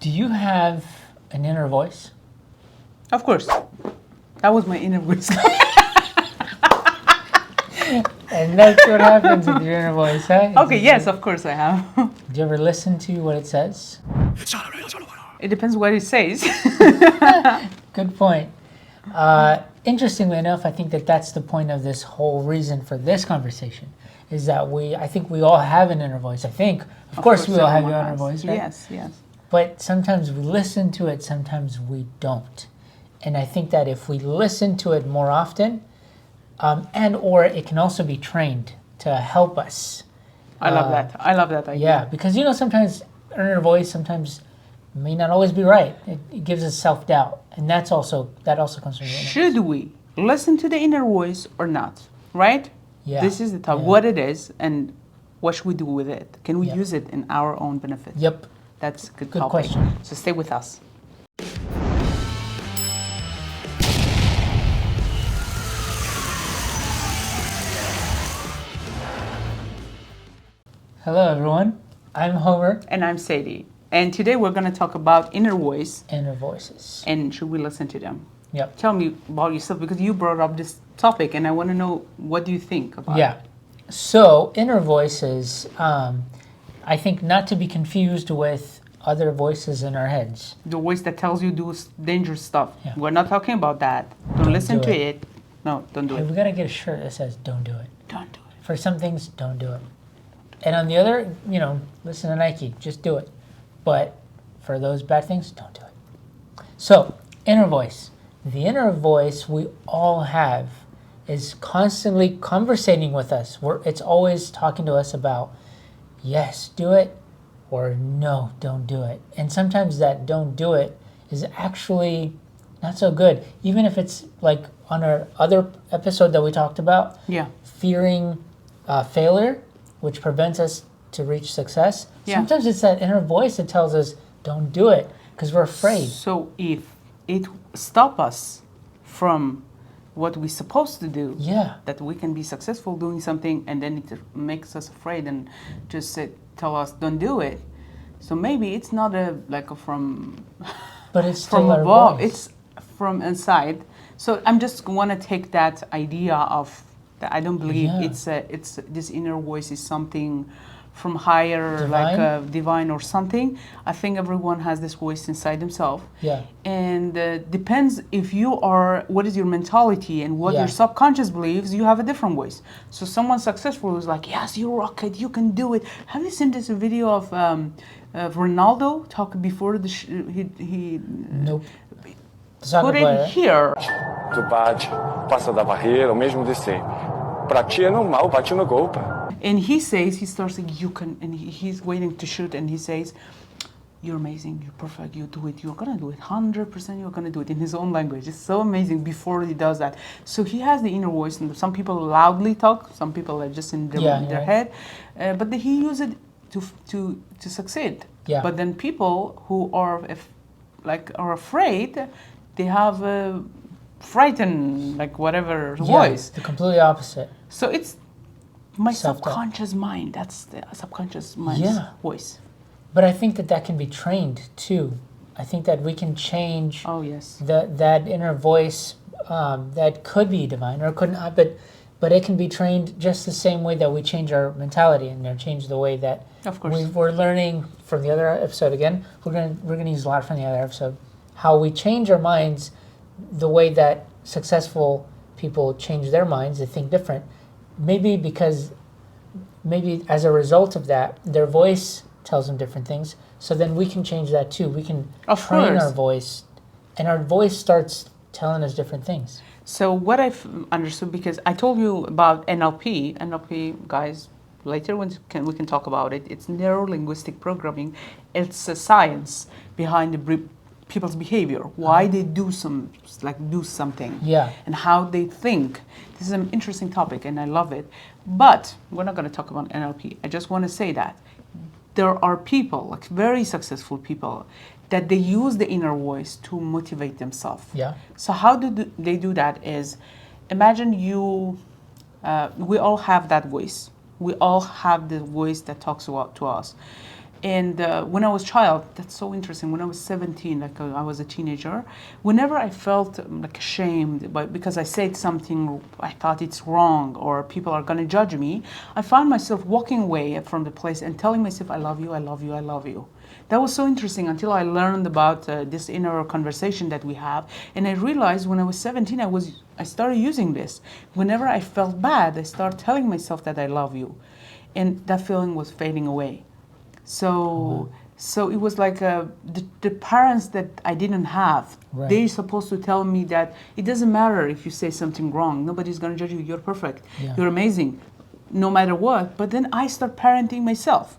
Do you have an inner voice? Of course. That was my inner voice. And that's what happens with your inner voice, huh? Okay, yes, of course I have. Do you ever listen to what it says? It depends what it says. Good point. Interestingly enough, I think that that's the point of this whole reason for this conversation, is that I think we all have an inner voice. I think, of course we all have your inner voice, right? Yes, yes. But sometimes we listen to it, sometimes we don't. And I think that if we listen to it more often, or it can also be trained to help us. I love that. I love that idea. Yeah, because sometimes our inner voice sometimes may not always be right. It gives us self-doubt, and that also comes from the inner Should we listen to the inner voice or not? Right? Yeah. This is the topic. Yeah. What it is and what should we do with it? Can we Yep. use it in our own benefit? Yep. That's a good Good topic. question. So stay with us. Hello, everyone. I'm Homer. And I'm Sadie. And today we're going to talk about inner voice Inner voices. and should we listen to them? Yep. Tell me about yourself because you brought up this topic and I want to know what do you think about Yeah. it? So inner voices, I think not to be confused with other voices in our heads. The voice that tells you do dangerous stuff. Yeah. We're not talking about that. Don't listen do to it. it. No, don't do Hey, it. we gotta get a shirt that says "Don't do it." Don't do it. For some things, don't do it. And on the other, listen to Nike, just do it. But for those bad things, don't do it. So, inner voice. The inner voice we all have is constantly conversating with us. It's always talking to us about, yes, do it, or no, don't do it. And sometimes that don't do it is actually not so good. Even if it's like on our other episode that we talked about, Yeah. fearing failure, which prevents us to reach success. Yeah. Sometimes it's that inner voice that tells us, don't do it, because we're afraid. So if it stop us from what we're supposed to do, Yeah. that we can be successful doing something and then it makes us afraid and just tell us don't do it. So maybe it's not from But it's still from our above, voice. it's from inside. So I'm just want to take that idea of that I don't believe Yeah. it's this inner voice is something from higher, Divine? like divine or something. I think everyone has this voice inside themselves. Yeah. And depends if you are, what is your mentality and what Yeah. your subconscious believes, you have a different voice. So someone successful is like, yes, you rock it, you can do it. Have you seen this video of Ronaldo talk before he Nope. Soccer put player. it here. Tu bate, passa da barreira, o mesmo de sempre. Pra ti é normal, bate no gol, pá. And he says, he starts saying, you can, and he's waiting to shoot, and he says, you're amazing, you're perfect, you do it, you're gonna do it, 100% you're gonna do it in his own language. It's so amazing before he does that. So he has the inner voice, and some people loudly talk, some people are just in their head, but he uses it to succeed. Yeah. But then people who are afraid, they have a frightened, like whatever voice. The completely opposite. So it's my Self-doubt. subconscious mind. That's the subconscious mind's voice. But I think that can be trained too. I think that we can change Oh yes. that inner voice that could be divine or could not, but it can be trained just the same way that we change our mentality and change the way that Of course. we're learning from the other episode again. We're gonna use a lot from the other episode how we change our minds, the way that successful people change their minds. They think different. Maybe as a result of that, their voice tells them different things. So then we can change that too. We can Of train course. our voice, and our voice starts telling us different things. So what I've understood, because I told you about NLP. NLP, guys, later we can talk about it. It's neuro-linguistic programming. It's a science behind people's behavior, why they do something, and how they think. This is an interesting topic, and I love it. But we're not going to talk about NLP. I just want to say that there are people, like very successful people, that they use the inner voice to motivate themselves. Yeah. So how do they do that is, imagine we all have that voice. We all have the voice that talks to us. And when I was child, that's so interesting. When I was 17, like I was a teenager, whenever I felt like ashamed because I said something I thought it's wrong or people are gonna judge me, I found myself walking away from the place and telling myself, I love you, I love you, I love you. That was so interesting until I learned about this inner conversation that we have, and I realized when I was 17, I started using this. Whenever I felt bad, I started telling myself that I love you, and that feeling was fading away. So it was like the parents that I didn't have. Right. They're supposed to tell me that it doesn't matter if you say something wrong. Nobody's gonna judge you. You're perfect. Yeah. You're amazing, no matter what. But then I start parenting myself.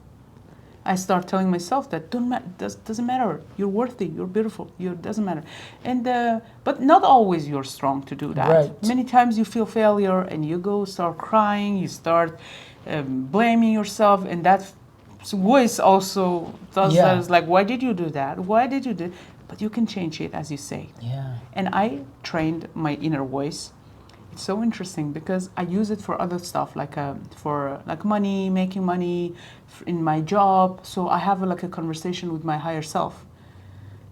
I start telling myself that doesn't matter. You're worthy. You're beautiful. Doesn't matter. And but not always you're strong to do that. Right. Many times you feel failure and you start crying. You start blaming yourself, and that voice also does that. It's like, why did you do that? Why did you do? But you can change it, as you say. Yeah. And I trained my inner voice. It's so interesting because I use it for other stuff, like for money, making money in my job. So I have like a conversation with my higher self.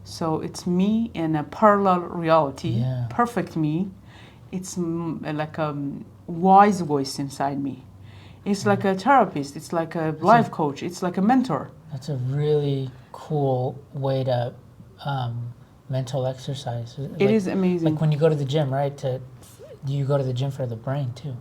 So it's me in a parallel reality, perfect me. It's like a wise voice inside me. It's like a therapist. It's like a life coach. It's like a mentor. That's a really cool way to mental exercise. It is amazing. Like when you go to the gym, right? You go to the gym for the brain too.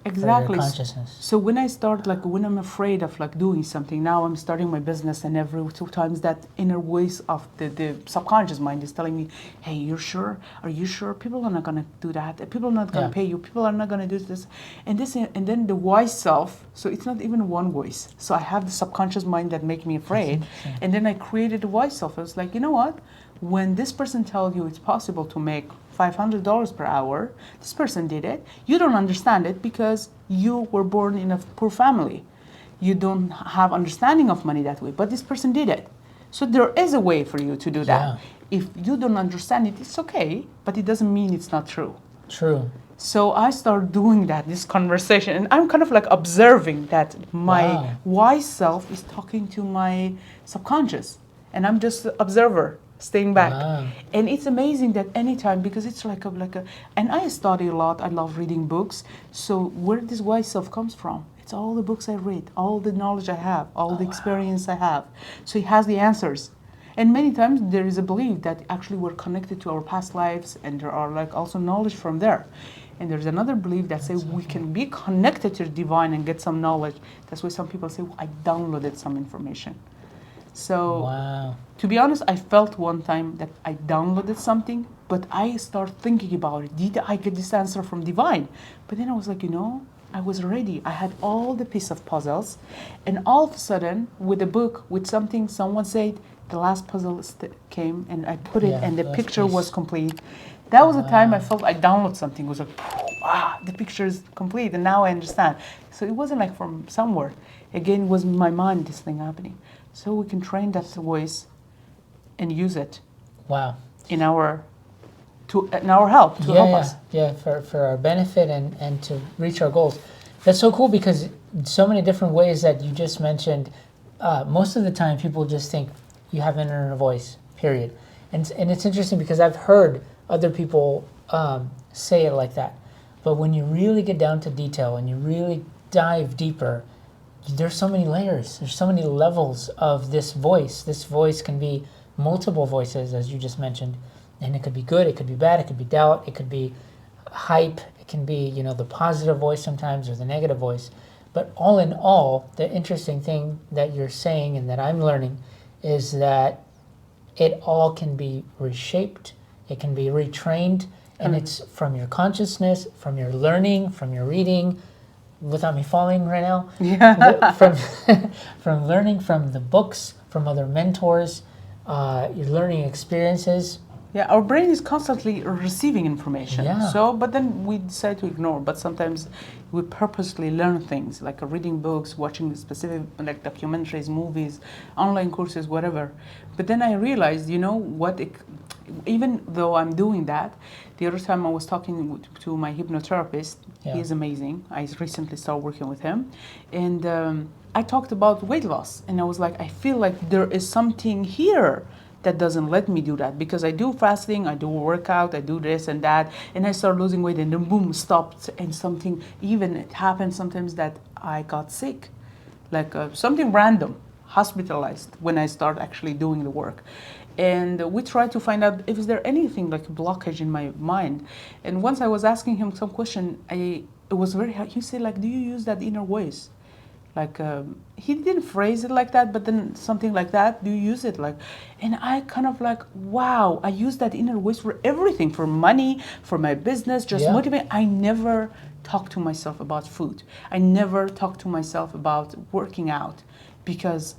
Exactly. For your consciousness. So when I start, when I'm afraid of doing something, now I'm starting my business, and every 2 times that inner voice of the subconscious mind is telling me, hey, you're sure? Are you sure? People are not going to do that. People are not going to pay you. People are not going to do this. And then the wise self, so it's not even one voice. So I have the subconscious mind that make me afraid. And then I created a wise self. I was like, you know what? When this person tells you it's possible to make $500 per hour, this person did it. You don't understand it because you were born in a poor family. You don't have understanding of money that way, but this person did it. So there is a way for you to do that. If you don't understand it, it's okay, but it doesn't mean it's not true. True. So I started doing this conversation, and I'm kind of observing that my wise self is talking to my subconscious, and I'm just the observer, staying back. And it's amazing that anytime, because it's like a, and I study a lot, I love reading books, so where this wise self comes from, it's all the books I read, all the knowledge I have, all the experience I have. So he has the answers. And many times there is a belief that actually we're connected to our past lives, and there are also knowledge from there. And there's another belief that says we can be connected to the divine and get some knowledge. That's why some people say, I downloaded some information. So to be honest, I felt one time that I downloaded something, but I started thinking about it. Did I get this answer from divine? But then I was like, I was ready. I had all the piece of puzzles, and all of a sudden, with a book, with something, someone said, the last puzzle came, and I put it, and the picture was complete. That was the time I felt I downloaded something. It was like, the picture is complete, and now I understand. So it wasn't from somewhere. Again, it was in my mind, this thing happening. So we can train that voice and use it. In our help to help us. Yeah, for our benefit and to reach our goals. That's so cool because so many different ways that you just mentioned. Most of the time, people just think you have an inner voice. Period. And it's interesting because I've heard other people say it like that. But when you really get down to detail and you really dive deeper, there's so many layers. There's so many levels of this voice. This voice can be multiple voices, as you just mentioned. And it could be good, it could be bad, it could be doubt, it could be hype, it can be, the positive voice sometimes or the negative voice. But all in all, the interesting thing that you're saying and that I'm learning is that it all can be reshaped, it can be retrained, and it's from your consciousness, from your learning, from your reading, without me falling right now, from learning from the books, from other mentors, your learning experiences. Yeah, our brain is constantly receiving information. So, but then we decide to ignore. But sometimes we purposely learn things, like reading books, watching specific documentaries, movies, online courses, whatever. But then I realized, what even though I'm doing that, the other time I was talking to my hypnotherapist. Yeah. He is amazing. I recently started working with him, and I talked about weight loss, and I was like, I feel like there is something here that doesn't let me do that, because I do fasting, I do workout, I do this and that, and I start losing weight, and then boom, stopped, and something, even it happens sometimes that I got sick, like something random, hospitalized when I start actually doing the work. And we tried to find out if is there anything like a blockage in my mind. And once I was asking him some question, it was very hard. He said like, do you use that inner voice? Like he didn't phrase it like that, but then something like that. Do you use it like? And I kind of like, wow, I use that inner voice for everything, for money, for my business, just Yeah. motivate. I never talk to myself about food. I never talk to myself about working out, because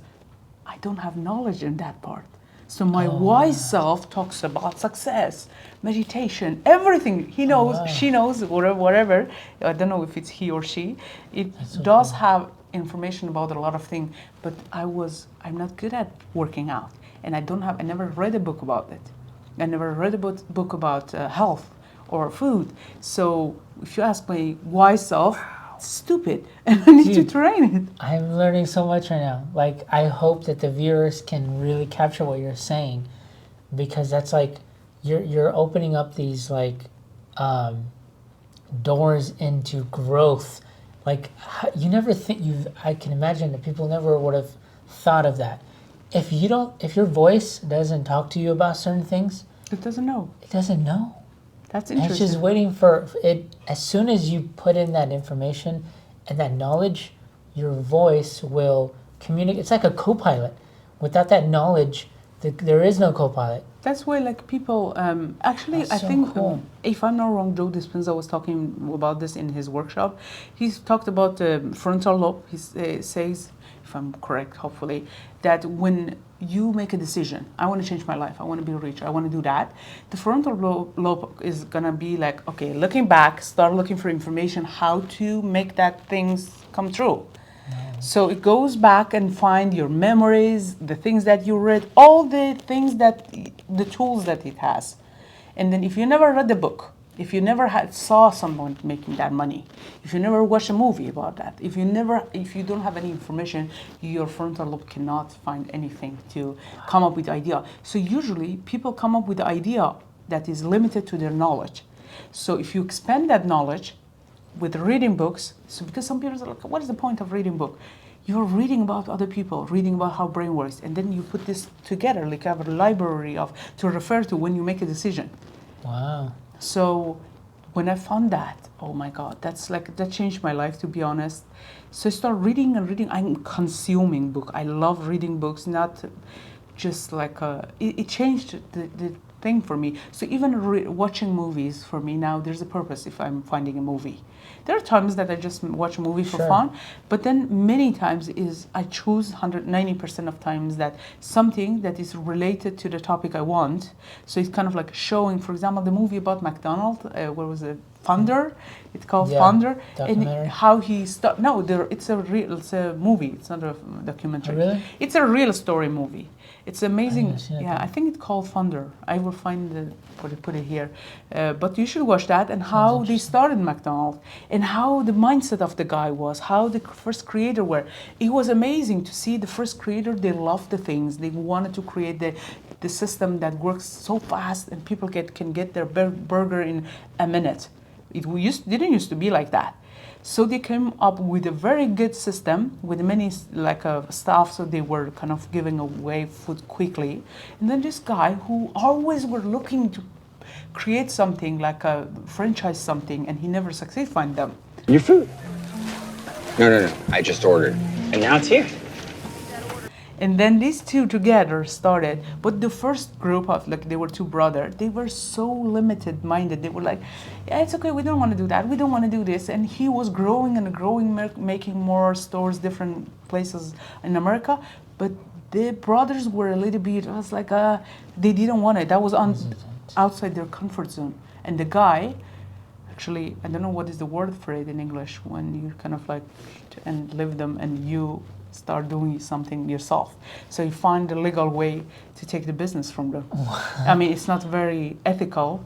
I don't have knowledge in that part. So my wise self talks about success, meditation, everything. He knows, she knows, whatever. I don't know if it's he or she. It so does have information about a lot of things, but I'm not good at working out, and I never read a book about it. I never read a book about health or food. So if you ask my wise self, it's stupid, and I need to train it. I'm learning so much right now. Like, I hope that the viewers can really capture what you're saying, because that's like you're opening up these like doors into growth. Like, you never think I can imagine that people never would have thought of that. If your voice doesn't talk to you about certain things, It doesn't know. it doesn't know. That's And it's interesting. just waiting for it. As soon as you put in that information and that knowledge, your voice will communicate. It's like a co-pilot. Without that knowledge, there is no co-pilot. That's why, like, people actually, That's I so think, cool. if I'm not wrong, Joe Dispenza was talking about this in his workshop. He's talked about the frontal lobe. He says, if I'm correct, hopefully, that when you make a decision, I want to change my life, I want to be rich, I want to do that, the frontal lobe is going to be like, okay, looking back, start looking for information how to make that things come true. So it goes back and find your memories, the things that you read, all the things the tools that it has. And then if you never read the book, if you never saw someone making that money, if you never watched a movie about that, if you don't have any information, your frontal lobe cannot find anything to come up with idea. So usually people come up with the idea that is limited to their knowledge. So if you expand that knowledge with reading books, so because some people are like, what is the point of reading book? You're reading about other people, reading about how brain works, and then you put this together, like you have a library to refer to when you make a decision. Wow. So when I found that, oh my God, that changed my life, to be honest. So I started reading and reading. I'm consuming book. I love reading books, not just like it changed the thing for me. So even watching movies for me now, there's a purpose if I'm finding a movie. There are times that I just watch a movie for Sure. fun, but then many times I choose 190% of times that something that is related to the topic I want. So it's kind of like showing, for example, the movie about McDonald's, what was it? Thunder. It's called Yeah, Thunder, documentary. and how he started. No, it's a movie. It's not a documentary. Oh, really? It's a real story movie. It's amazing. haven't seen it Yeah, then. I think it's called Thunder. I will find put it here. But you should watch that, and how they started McDonald's, and how the mindset of the guy was, how the first creator were. It was amazing to see the first creator. They loved the things. They wanted to create the system that works so fast, and people can get their burger in a minute. It didn't used to be like that. So they came up with a very good system with many staff, so they were kind of giving away food quickly. And then this guy who always were looking to create something, like a franchise something, and he never succeeded find them. Your food. No. I just ordered. And now it's here. And then these two together started. But the first group of, they were two brothers, they were so limited minded. They were like, yeah, it's okay, we don't want to do that. We don't want to do this. And he was growing and growing, making more stores, different places in America. But the brothers were a little bit, it was like, they didn't want it. That was outside their comfort zone. And the guy, actually, I don't know what is the word for it in English, when you kind of and live them and you start doing something yourself. So you find a legal way to take the business from them. I mean, it's not very ethical,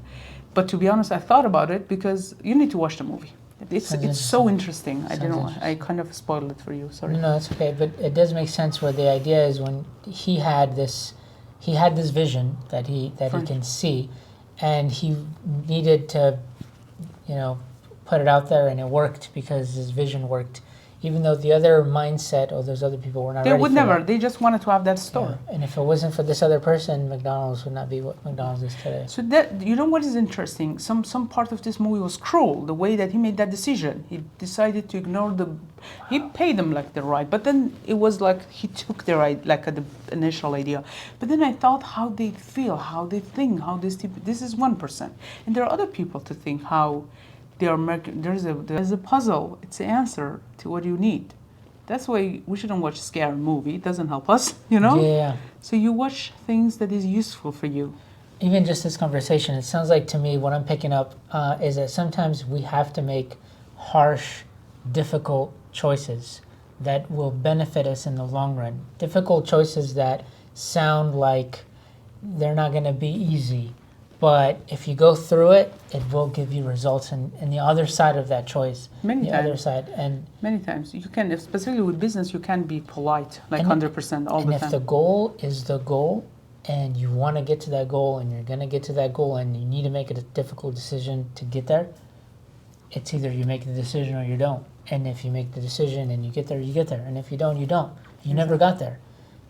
but to be honest, I thought about it because you need to watch the movie. It's so interesting. I don't know. I kind of spoiled it for you. Sorry. No, that's okay. But it does make sense. Where the idea is when he had this vision that he can see, and he needed to, put it out there, and it worked because his vision worked. Even though the other mindset or those other people were not They ready would for never. that. They just wanted to have that store. Yeah. And if it wasn't for this other person, McDonald's would not be what McDonald's is today. So that what is interesting? Some part of this movie was cruel. The way that he made that decision, he decided to ignore he paid them like the right, but then it was like he took the right, like the initial idea. But then I thought how they feel, how they think, how this is 1%, and there are other people to think how they are making. There's a puzzle. It's the answer to what you need. That's why we shouldn't watch scary movie. It doesn't help us, Yeah. So you watch things that is useful for you. Even just this conversation, it sounds like to me what I'm picking up is that sometimes we have to make harsh, difficult choices that will benefit us in the long run. Difficult choices that sound like they're not going to be easy, but if you go through it, it will give you results. And the other side of that choice, Many the times. other side, and Many times you can, especially with business, you can be polite, like And- 100% all and the if time. the goal is the goal, and you want to get to that goal, and you're going to get to that goal, and you need to make a difficult decision to get there, it's either you make the decision or you don't. And if you make the decision and you get there, you get there. And if you don't, you don't. You never got there.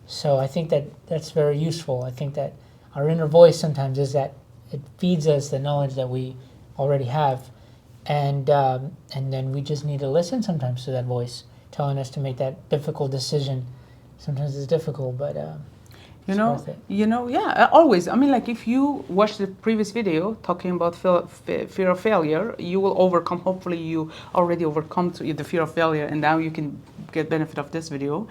So I think that's very useful. I think that our inner voice sometimes is that it feeds us the knowledge that we already have, and then we just need to listen sometimes to that voice telling us to make that difficult decision. Sometimes it's difficult, but it's worth it. Yeah, always. I mean, like if you watch the previous video talking about fear of failure, you will overcome. Hopefully, you already overcome the fear of failure, and now you can get benefit of this video.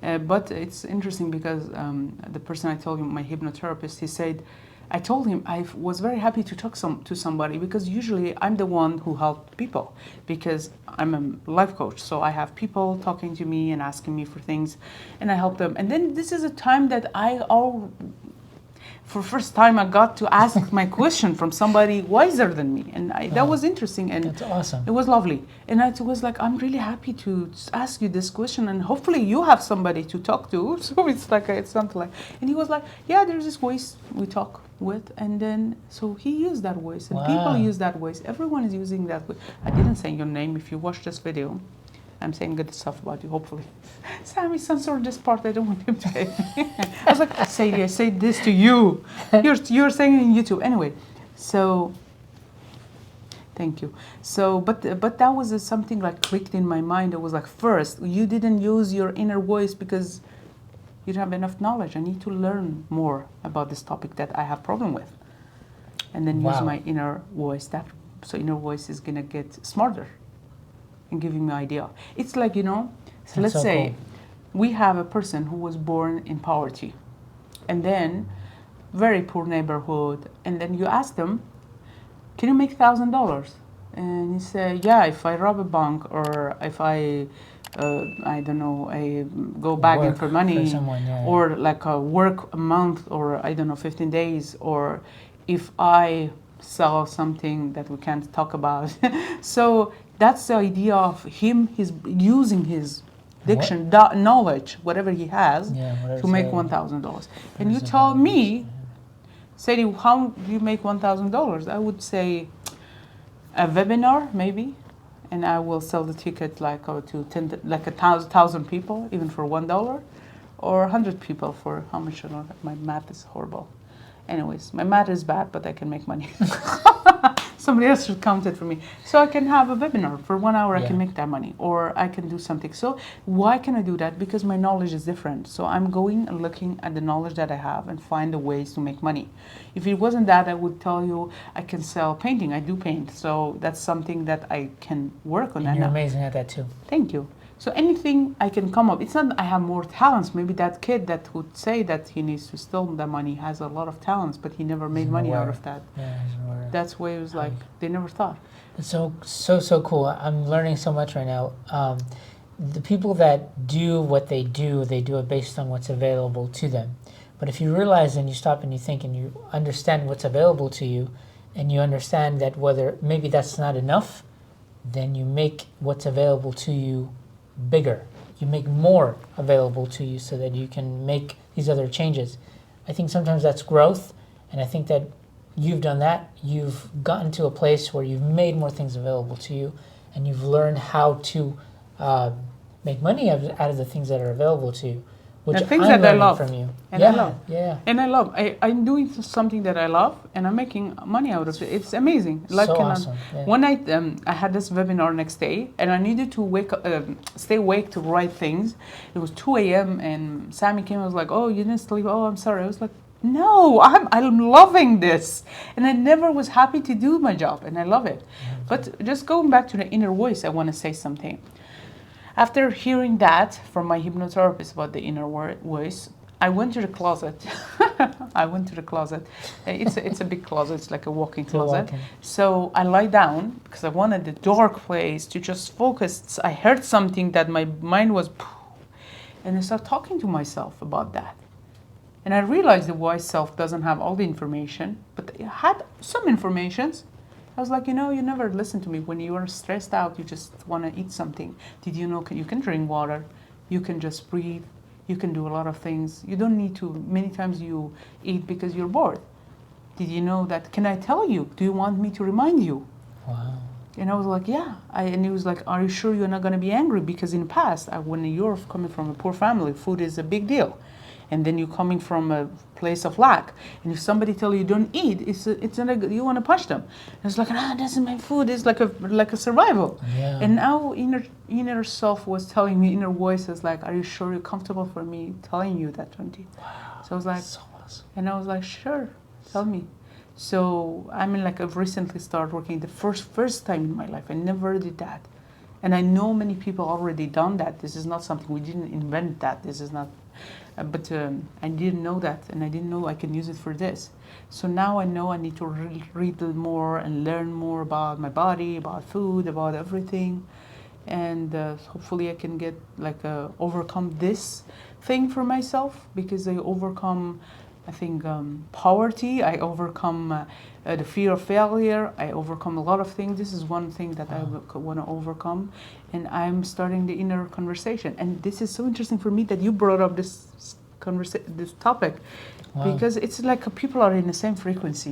But it's interesting because the person I told you, my hypnotherapist, he said, I told him I was very happy to talk to somebody because usually I'm the one who helped people because I'm a life coach. So I have people talking to me and asking me for things and I help them. And then this is a time that for first time I got to ask my question from somebody wiser than me. And that was interesting. And That's awesome. it was lovely. And I was like, I'm really happy to ask you this question and hopefully you have somebody to talk to. So it's like, it's something like, and he was like, yeah, there's this voice we talk with. And then, so he used that voice and people Wow. use that voice. Everyone is using that voice. I didn't say your name. If you watch this video, I'm saying good stuff about you, hopefully. Sammy censored this part. I don't want him to say. I was like, Sadie, I say this to you. You're saying it in YouTube. Anyway, so thank you. So, but that was something like clicked in my mind. It was like, first, you didn't use your inner voice because you don't have enough knowledge. I need to learn more about this topic that I have problem with. And then use Wow. my inner voice. So inner voice is gonna get smarter and giving me idea. It's like, so That's let's so say cool. we have a person who was born in poverty and then very poor neighborhood, and then you ask them, can you make $1,000? And he say, yeah, if I rob a bank or if I don't know, I go begging Work for money for someone, yeah. or like work a month or I don't know, 15 days, or if I sell something that we can't talk about. So that's the idea of him. He's using his diction, knowledge, whatever he has, Yeah, whatever to make say. $1,000. And you tell me, Sadie, how do you make $1,000? I would say a webinar, maybe, and I will sell the ticket like to 1,000 people, even for $1, or 100 people for how much? I don't know. My math is horrible. Anyways, my math is bad, but I can make money. Somebody else should count it for me. So I can have a webinar for 1 hour, I Yeah. can make that money, or I can do something. So why can I do that? Because my knowledge is different. So I'm going and looking at the knowledge that I have and find the ways to make money. If it wasn't that, I would tell you I can sell painting. I do paint. So that's something that I can work on. And you're amazing at that too. Thank you. So anything I can come up. It's not I have more talents. Maybe that kid that would say that he needs to steal the money has a lot of talents, but he never made money out of that. Yeah, he's aware. That's why it was like they never thought. It's so cool. I'm learning so much right now. the people that do what they do it based on what's available to them. But if you realize and you stop and you think and you understand what's available to you, and you understand that whether maybe that's not enough, then you make what's available to you bigger. You make more available to you so that you can make these other changes. I think sometimes that's growth, and I think that you've done that. You've gotten to a place where you've made more things available to you, and you've learned how to make money out of the things that are available to you, which The things I'm that I learning love. from you. And yeah, I love. Yeah. And I love. I'm doing something that I love, and I'm making money out of it. It's amazing. So awesome. Yeah. One night, I had this webinar next day, and I needed to stay awake to write things. It was 2 a.m. and Sammy came. I was like, "Oh, you didn't sleep? Oh, I'm sorry." I was like, "No, I'm loving this," and I never was happy to do my job, and I love it. But just going back to the inner voice, I want to say something. After hearing that from my hypnotherapist about the inner voice, I went to the closet. I went to the closet. It's a big closet. It's like a walk-in closet. walk-in. So I lie down because I wanted the dark place to just focus. I heard something that my mind was, and I started talking to myself about that. And I realized the wise self doesn't have all the information, but it had some informations. I was like, you never listen to me. When you are stressed out, you just want to eat something. Did you know you can drink water? You can just breathe. You can do a lot of things. You don't need to. Many times you eat because you're bored. Did you know that? Can I tell you? Do you want me to remind you? Wow. And I was like, yeah. And he was like, are you sure you're not going to be angry? Because in the past, when you're coming from a poor family, food is a big deal. And then you're coming from a place of lack. And if somebody tell you don't eat, it's not a, you want to punch them. And it's like, this is my food. It's like a survival. Yeah. And now inner self was telling me, inner voice is like, are you sure you're comfortable for me telling you that don't eat? Wow. So I was like, So awesome. and I was like, sure, tell me. So I've recently started working the first time in my life. I never did that. And I know many people already done that. This is not something, we didn't invent that. This is not, but I didn't know that, and I didn't know I can use it for this. So now I know I need to read more and learn more about my body, about food, about everything. And hopefully I can get overcome this thing for myself, because I overcome, I think, poverty. I overcome the fear of failure. I overcome a lot of things. This is one thing that I want to overcome. And I'm starting the inner conversation. And this is so interesting for me that you brought up this topic. Wow. Because it's like people are in the same frequency,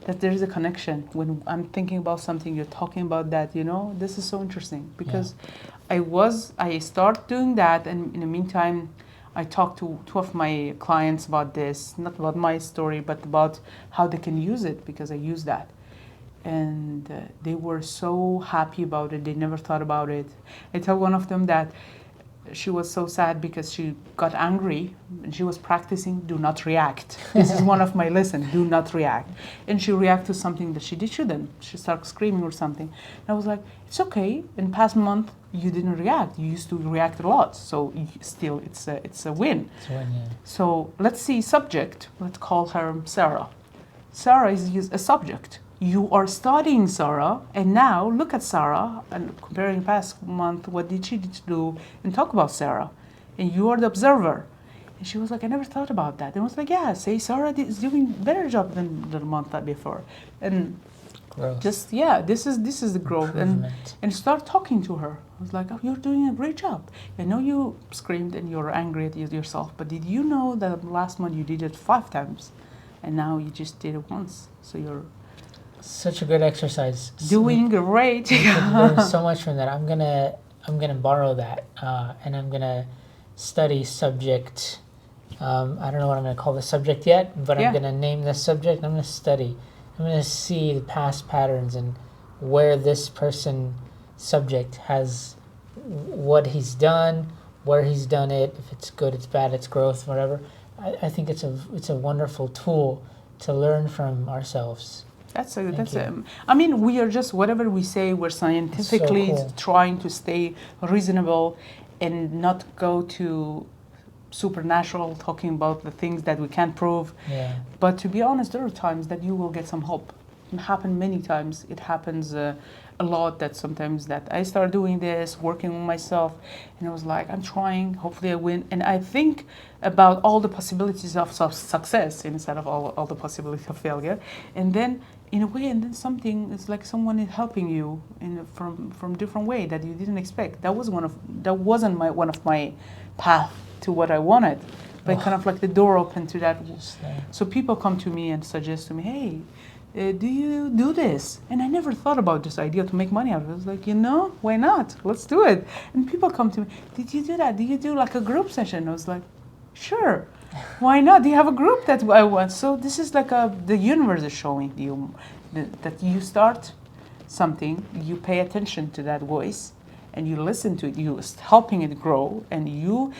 that there is a connection. When I'm thinking about something, you're talking about that, This is so interesting, because I start doing that, and in the meantime, I talked to 2 of my clients about this, not about my story, but about how they can use it, because I use that. And they were so happy about it. They never thought about it. I tell one of them that she was so sad because she got angry and she was practicing do not react. This is one of my lessons, do not react. And she reacted to something that she shouldn't. She started screaming or something. And I was like, it's okay. In past month, you didn't react. You used to react a lot. So still, it's a win. It's one, yeah. So let's see, subject. Let's call her Sarah. Sarah is a subject. You are studying Sarah, and now look at Sarah and comparing past month, what did she do, and talk about Sarah. And you are the observer. And she was like, I never thought about that. And I was like, yeah, say Sarah is doing better job than the month before. And Growth. just, this is the growth. Improvement. And start talking to her. I was like, oh, you're doing a great job. I know you screamed and you're angry at yourself, but did you know that last month you did it 5 times? And now you just did it once. So you're Such a good exercise. doing great. Learn so much from that. I'm gonna borrow that, and I'm gonna study subject. I don't know what I'm gonna call the subject yet, but Yeah. I'm gonna name the subject. I'm gonna study. I'm gonna see the past patterns and where this person subject has what he's done, where he's done it. If it's good, it's bad, it's growth, whatever. I think it's a wonderful tool to learn from ourselves. I mean, we are just, whatever we say, we're scientifically cool. trying to stay reasonable and not go to supernatural, talking about the things that we can't prove. Yeah. But to be honest, there are times that you will get some hope. It happened many times. It happens a lot that sometimes that I start doing this, working on myself, and I was like, I'm trying, hopefully I win. And I think about all the possibilities of success instead of all the possibilities of failure. And then in a way, and then something, it's like someone is helping you from different way that you didn't expect. That wasn't one of my path to what I wanted. But kind of like the door open to that. So people come to me and suggest to me, hey, do you do this? And I never thought about this idea to make money out of it. I was like, why not? Let's do it. And people come to me, did you do that? Do you do like a group session? I was like, sure. Why not? Do you have a group that I want? So this is like the universe is showing you that you start something, you pay attention to that voice, and you listen to it. You helping it grow, and you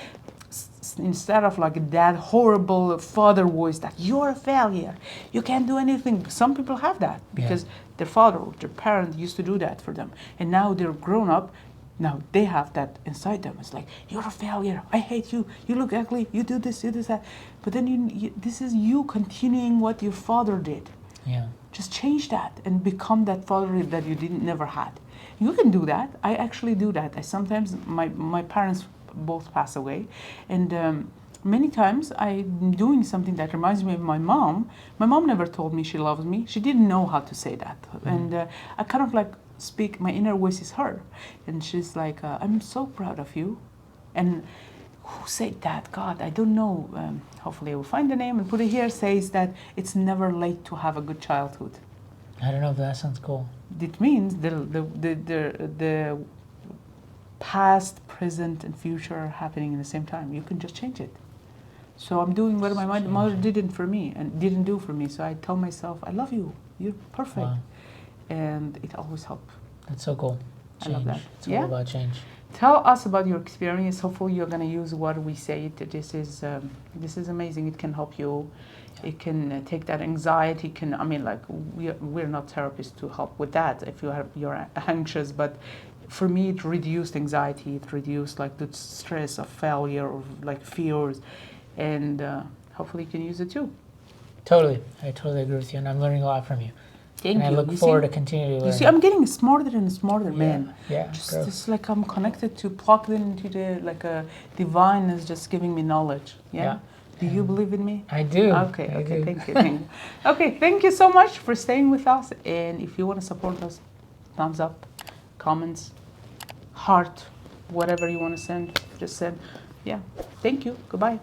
instead of like that horrible father voice that you're a failure, you can't do anything. Some people have that because their father or their parent used to do that for them, and now they're grown up. Now they have that inside them. It's like, you're a failure. I hate you. You look ugly. You do this. You do that. But then this is you continuing what your father did. Yeah. Just change that and become that father that you never had. You can do that. I actually do that. I sometimes my parents both pass away, and many times I'm doing something that reminds me of my mom. My mom never told me she loves me. She didn't know how to say that, and I kind of like speak. My inner voice is her, and she's like, "I'm so proud of you." And who said that? God, I don't know. Hopefully, I will find the name and put it here. Says that it's never late to have a good childhood. I don't know if that sounds cool. It means the past, present, and future are happening in the same time. You can just change it. So I'm doing what my mother didn't for me and didn't do for me. So I tell myself, I love you. You're perfect. Wow. And it always helps. That's so cool. I love that. It's all about change. Tell us about your experience. Hopefully you're going to use what we say. This is amazing. It can help you. It can take that anxiety. We're not therapists to help with that if you're anxious, but for me it reduced anxiety. It reduced like the stress of failure or like fears, and hopefully you can use it too. Totally. I totally agree with you, and I'm learning a lot from you. Thank and you. I look forward to continue to learn. You see, I'm getting smarter and smarter, man. Yeah. Just like I'm connected to, plugged into the like a divine is just giving me knowledge. Yeah. Do you believe in me? I do. Okay. I do. Thank you. Okay, thank you so much for staying with us. And if you want to support us, thumbs up, comments, heart, whatever you want to send, just send. Yeah. Thank you. Goodbye.